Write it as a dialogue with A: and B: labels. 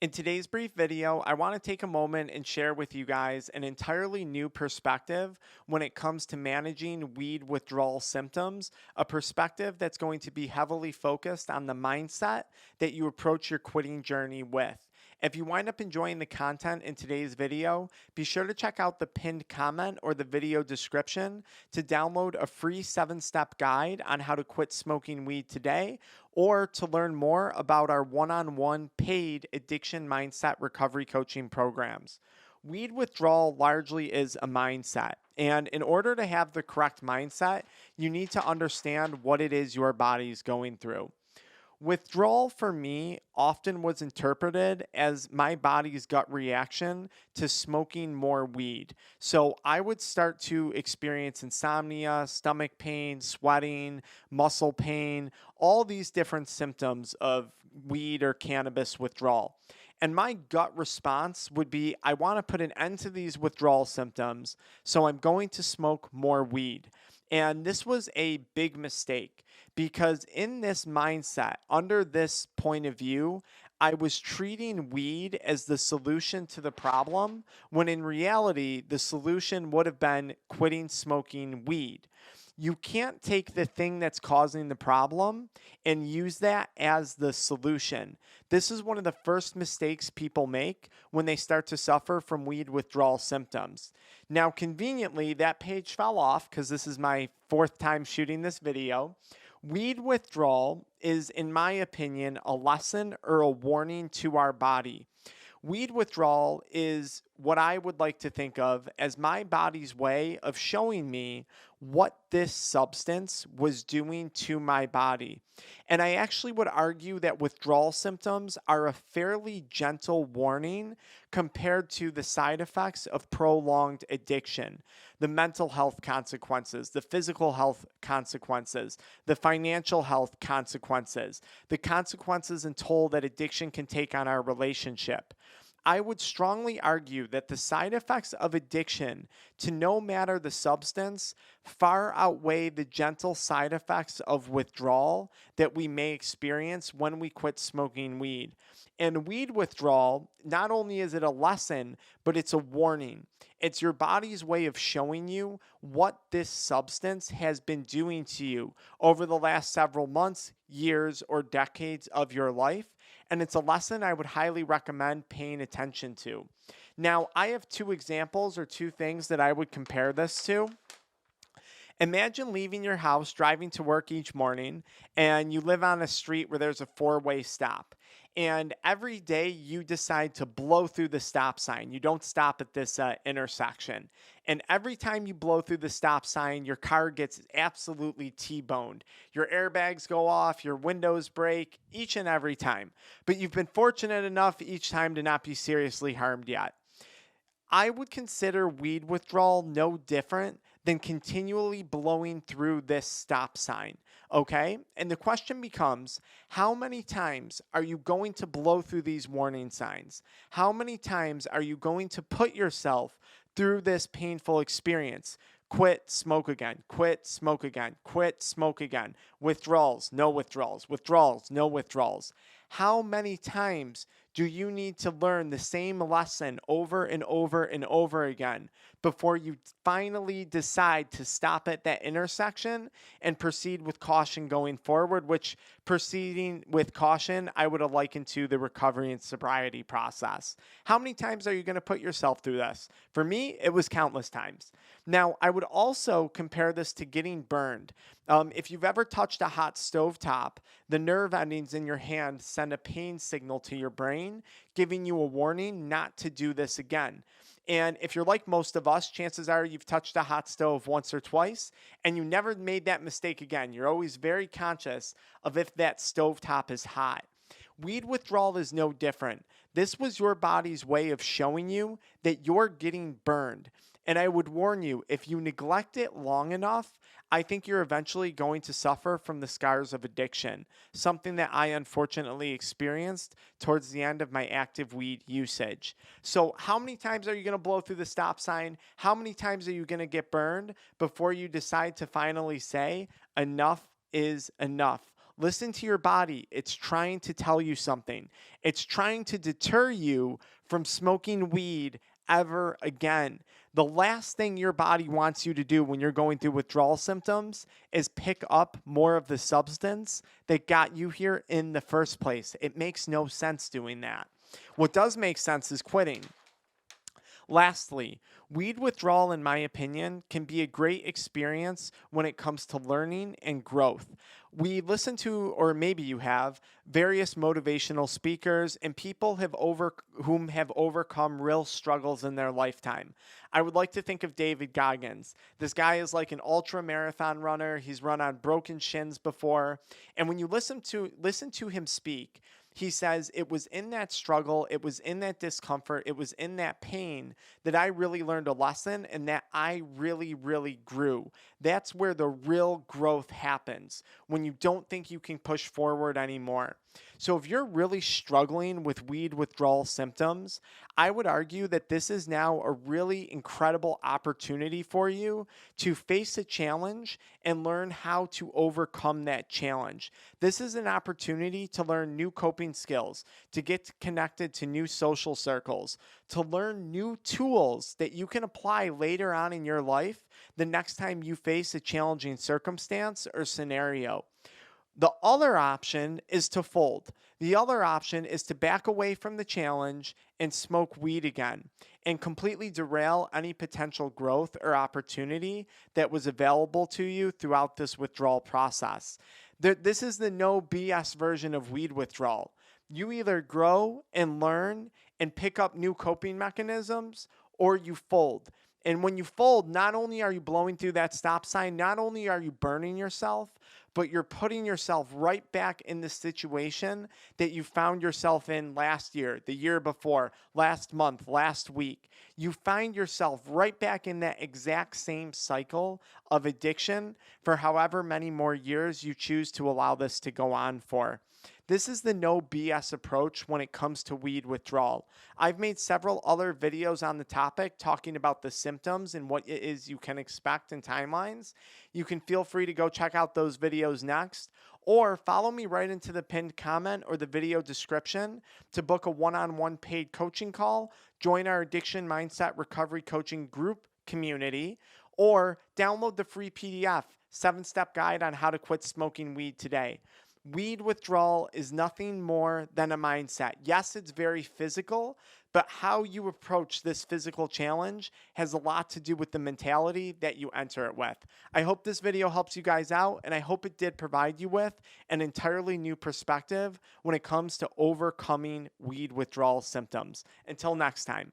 A: In today's brief video, I want to take a moment and share with you guys an entirely new perspective when it comes to managing weed withdrawal symptoms, a perspective that's going to be heavily focused on the mindset that you approach your quitting journey with. If you wind up enjoying the content in today's video, be sure to check out the pinned comment or the video description to download a free 7-step guide on how to quit smoking weed today, or to learn more about our one-on-one paid addiction mindset recovery coaching programs. Weed withdrawal largely is a mindset. And in order to have the correct mindset, you need to understand what it is your body is going through. Withdrawal for me often was interpreted as my body's gut reaction to smoking more weed. So I would start to experience insomnia, stomach pain, sweating, muscle pain, all these different symptoms of weed or cannabis withdrawal. And my gut response would be, I want to put an end to these withdrawal symptoms, so I'm going to smoke more weed. And this was a big mistake because in this mindset, under this point of view, I was treating weed as the solution to the problem, when in reality, the solution would have been quitting smoking weed. You can't take the thing that's causing the problem and use that as the solution. This is one of the first mistakes people make when they start to suffer from weed withdrawal symptoms. Now, conveniently, that page fell off because this is my fourth time shooting this video. Weed withdrawal is, in my opinion, a lesson or a warning to our body. Weed withdrawal is what I would like to think of as my body's way of showing me what this substance was doing to my body. And I actually would argue that withdrawal symptoms are a fairly gentle warning compared to the side effects of prolonged addiction, the mental health consequences, the physical health consequences, the financial health consequences, the consequences and toll that addiction can take on our relationship. I would strongly argue that the side effects of addiction, to no matter the substance, far outweigh the gentle side effects of withdrawal that we may experience when we quit smoking weed. And weed withdrawal, not only is it a lesson, but it's a warning. It's your body's way of showing you what this substance has been doing to you over the last several months, years, or decades of your life. And it's a lesson I would highly recommend paying attention to. Now, I have two examples or two things that I would compare this to. Imagine leaving your house, driving to work each morning, and you live on a street where there's a four-way stop. And every day you decide to blow through the stop sign. You don't stop at this intersection. And every time you blow through the stop sign, your car gets absolutely T-boned. Your airbags go off, your windows break, each and every time. But you've been fortunate enough each time to not be seriously harmed yet. I would consider weed withdrawal no different than continually blowing through this stop sign, okay? And the question becomes, how many times are you going to blow through these warning signs? How many times are you going to put yourself through this painful experience? Quit, smoke again, quit, smoke again, quit, smoke again. Withdrawals, no withdrawals, withdrawals, no withdrawals. How many times do you need to learn the same lesson over and over and over again before you finally decide to stop at that intersection and proceed with caution going forward, which proceeding with caution, I would have likened to the recovery and sobriety process. How many times are you going to put yourself through this? For me, it was countless times. Now, I would also compare this to getting burned. If you've ever touched a hot stove top, the nerve endings in your hand send a pain signal to your brain, giving you a warning not to do this again. And if you're like most of us, chances are you've touched a hot stove once or twice, and you never made that mistake again. You're always very conscious of if that stove top is hot. Weed withdrawal is no different. This was your body's way of showing you that you're getting burned. And I would warn you, if you neglect it long enough, I think you're eventually going to suffer from the scars of addiction, something that I unfortunately experienced towards the end of my active weed usage. So how many times are you going to blow through the stop sign? How many times are you going to get burned before you decide to finally say, enough is enough? Listen to your body. It's trying to tell you something. It's trying to deter you from smoking weed ever again. The last thing your body wants you to do when you're going through withdrawal symptoms is pick up more of the substance that got you here in the first place. It makes no sense doing that. What does make sense is quitting. Lastly, weed withdrawal, in my opinion, can be a great experience when it comes to learning and growth. We listen to, or maybe you have, various motivational speakers and people whom have overcome real struggles in their lifetime. I would like to think of David Goggins. This guy is like an ultra marathon runner. He's run on broken shins before. And when you listen to him speak, he says, it was in that struggle, it was in that discomfort, it was in that pain that I really learned a lesson and that I really, really grew. That's where the real growth happens, when you don't think you can push forward anymore. So if you're really struggling with weed withdrawal symptoms, I would argue that this is now a really incredible opportunity for you to face a challenge and learn how to overcome that challenge. This is an opportunity to learn new coping skills, to get connected to new social circles, to learn new tools that you can apply later on in your life the next time you face a challenging circumstance or scenario. The other option is to fold. The other option is to back away from the challenge and smoke weed again and completely derail any potential growth or opportunity that was available to you throughout this withdrawal process. This is the no BS version of weed withdrawal. You either grow and learn and pick up new coping mechanisms, or you fold. And when you fold, not only are you blowing through that stop sign, not only are you burning yourself, but you're putting yourself right back in the situation that you found yourself in last year, the year before, last month, last week. You find yourself right back in that exact same cycle of addiction for however many more years you choose to allow this to go on for. This is the no BS approach when it comes to weed withdrawal. I've made several other videos on the topic talking about the symptoms and what it is you can expect and timelines. You can feel free to go check out those videos next, or follow me right into the pinned comment or the video description to book a one-on-one paid coaching call, join our Addiction Mindset Recovery Coaching group community, or download the free PDF, 7-step guide on how to quit smoking weed today. Weed withdrawal is nothing more than a mindset. Yes, it's very physical, but how you approach this physical challenge has a lot to do with the mentality that you enter it with. I hope this video helps you guys out, and I hope it did provide you with an entirely new perspective when it comes to overcoming weed withdrawal symptoms. Until next time.